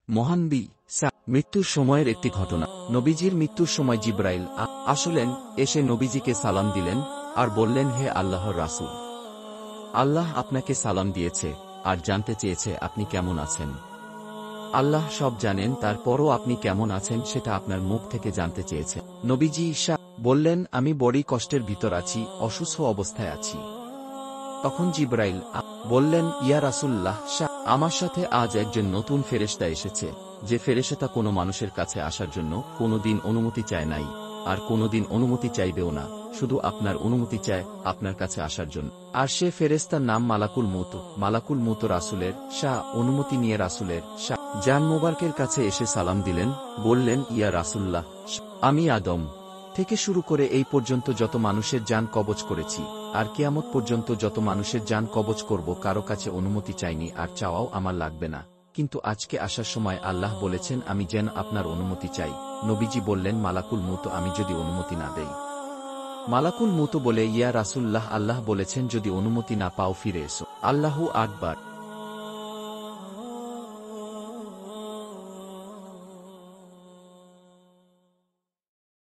মহানবী মৃত্যুর সময়ের একটি ঘটনা। নবীজির মৃত্যুর সময় জিবরাইল আসলেন, এসে নবীজিকে সালাম দিলেন আর বললেন, হে আল্লাহর রাসূল, আল্লাহ আপনাকে সালাম দিয়েছে আর জানতে চেয়েছে আপনি কেমন আছেন। আল্লাহ সব জানেন, তারপরও আপনি কেমন আছেন সেটা আপনার মুখ থেকে জানতে চেয়েছে। নবীজি বললেন, আমি বড়ই কষ্টের ভিতর আছি, অসুস্থ অবস্থায় আছি। তখন জিবরাইল বললেন, ইয়া রাসূলুল্লাহ, আমার সাথে আজ একজন নতুন ফেরেশতা এসেছে, যে ফেরেশতা কোনো মানুষের কাছে আসার জন্য কোনোদিন অনুমতি চায় নাই আর কোনোদিন অনুমতি চাইবেও না, শুধু আপনার অনুমতি চায় আপনার কাছে আসার জন্য। আর সে ফেরেশতার নাম মালাকুল মউত। মালাকুল মউত রাসূলের অনুমতি নিয়ে রাসূলের জান মোবারকের কাছে এসে সালাম দিলেন, বললেন, ইয়া রাসূলুল্লাহ, আমি আদম থেকে শুরু করে এই পর্যন্ত যত মানুষের জান কবজ করেছি আর কিয়ামত পর্যন্ত যত মানুষের জান কবজ করব, কারো কাছে অনুমতি চাইনি আর চাওয়াও আমার লাগবে না, কিন্তু আজকে আসার সময় আল্লাহ বলেছেন আমি যেন আপনার অনুমতি চাই। নবীজি বললেন, মালাকুল মউত আমি যদি অনুমতি না দেই? মালাকুল মউত বলে, ইয়া রাসূলুল্লাহ, আল্লাহ বলেছেন যদি অনুমতি না পাও ফিরে এসো। আল্লাহু আকবার।